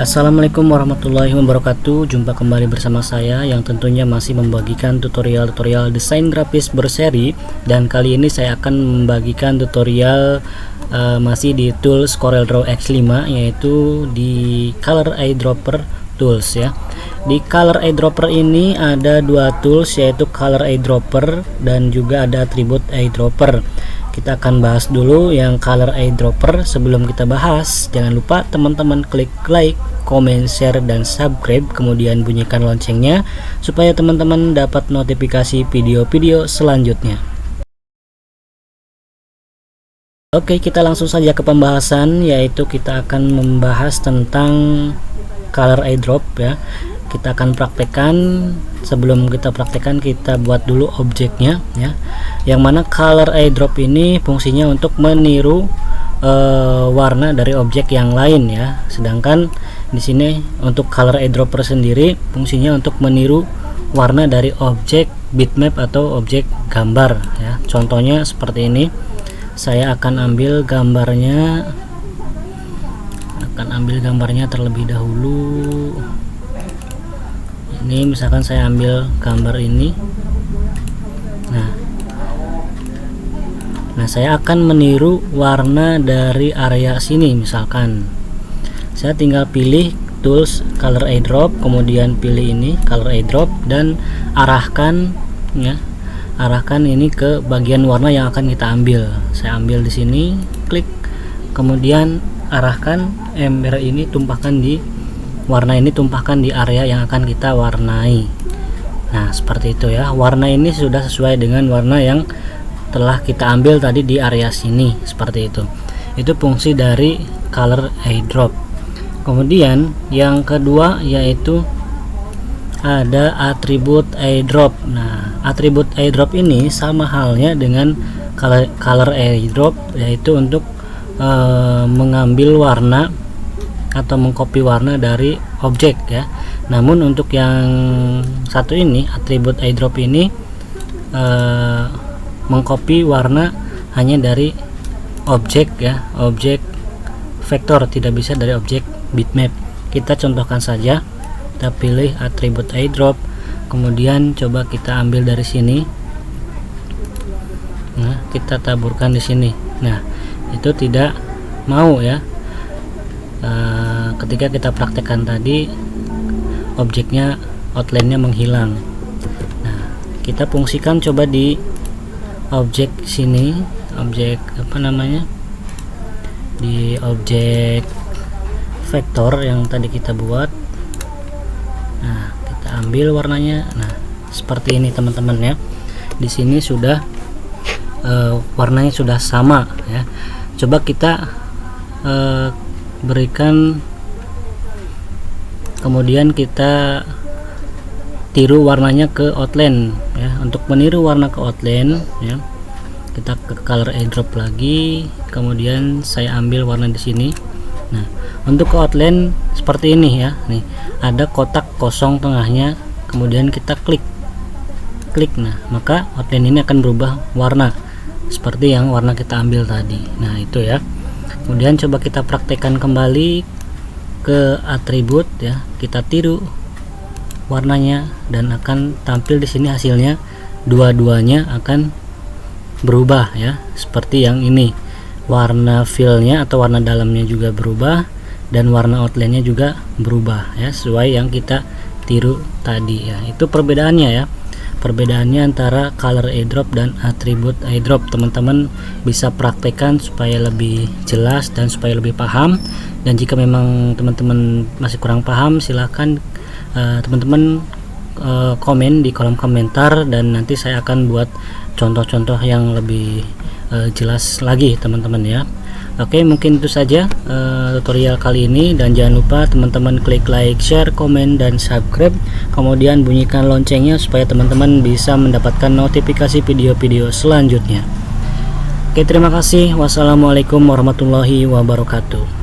Assalamualaikum warahmatullahi wabarakatuh. Jumpa kembali bersama saya yang tentunya masih membagikan tutorial desain grafis berseri. Dan kali ini saya akan membagikan tutorial masih di tools CorelDRAW X5, yaitu di Color Eyedropper tools ya. Di Color Eyedropper ini ada dua tools, yaitu Color Eyedropper dan juga ada Attribute Eyedropper. Kita akan bahas dulu yang Color Eyedropper. Sebelum kita bahas, jangan lupa teman-teman klik like, comment, share, dan subscribe, kemudian bunyikan loncengnya supaya teman-teman dapat notifikasi video-video selanjutnya. Oke, kita langsung saja ke pembahasan, yaitu kita akan membahas tentang Color Eyedrop ya. Kita akan praktekkan. Sebelum kita praktekkan, kita buat dulu objeknya ya. Yang mana Color Eyedrop ini fungsinya untuk meniru warna dari objek yang lain ya. Sedangkan di sini untuk Color Eyedropper sendiri fungsinya untuk meniru warna dari objek bitmap atau objek gambar ya. Contohnya seperti ini. Saya akan ambil gambarnya terlebih dahulu. Ini misalkan saya ambil gambar ini. Nah, saya akan meniru warna dari area sini. Misalkan saya tinggal pilih tools Color Eyedrop, kemudian pilih ini Color Eyedrop dan arahkan ya. Arahkan ini ke bagian warna yang akan kita ambil. Saya ambil di sini, klik, kemudian arahkan ember ini, tumpahkan di warna ini, tumpahkan di area yang akan kita warnai. Nah, seperti itu ya. Warna ini sudah sesuai dengan warna yang telah kita ambil tadi di area sini, seperti itu. Itu fungsi dari Color Eyedrop. Kemudian yang kedua yaitu ada Attribute Eyedrop. Nah, Attribute Eyedrop ini sama halnya dengan Color Eyedrop, yaitu untuk mengambil warna atau mengcopy warna dari objek ya. Namun untuk yang satu ini, Attribute Eyedrop ini mengcopy warna hanya dari objek ya, objek vektor, tidak bisa dari objek bitmap. Kita contohkan saja. Kita pilih Attribute Eyedrop, kemudian coba kita ambil dari sini. Nah, kita taburkan di sini. Nah, itu tidak mau ya. Ketika kita praktekkan tadi, objeknya, outline-nya menghilang. Nah, kita fungsikan coba di objek sini, objek apa namanya, di objek vektor yang tadi kita buat. Nah, kita ambil warnanya. Nah, seperti ini teman-teman ya. Di sini sudah warnanya sudah sama ya. Coba kita berikan, kemudian kita tiru warnanya ke outline ya. Untuk meniru warna ke outline ya, kita ke Color Eyedrop lagi, kemudian saya ambil warna di sini. Nah, untuk ke outline seperti ini ya. Nih, ada kotak kosong tengahnya, kemudian kita klik. Nah, maka outline ini akan berubah warna seperti yang warna kita ambil tadi. Nah, itu ya. Kemudian coba kita praktekkan kembali ke atribut ya. Kita tiru warnanya dan akan tampil di sini hasilnya. Dua-duanya akan berubah ya, seperti yang ini. Warna fillnya atau warna dalamnya juga berubah dan warna outline-nya juga berubah ya, sesuai yang kita tiru tadi ya. Itu perbedaannya ya. Perbedaannya antara Color Eyedrop dan Attribute Eyedrop. Teman-teman bisa praktekkan supaya lebih jelas dan supaya lebih paham. Dan jika memang teman-teman masih kurang paham, silahkan teman-teman komen di kolom komentar, dan nanti saya akan buat contoh-contoh yang lebih jelas lagi teman-teman ya. Oke, mungkin itu saja tutorial kali ini, dan jangan lupa teman-teman klik like, share, komen, dan subscribe, kemudian bunyikan loncengnya supaya teman-teman bisa mendapatkan notifikasi video-video selanjutnya. Oke, terima kasih. Wassalamualaikum warahmatullahi wabarakatuh.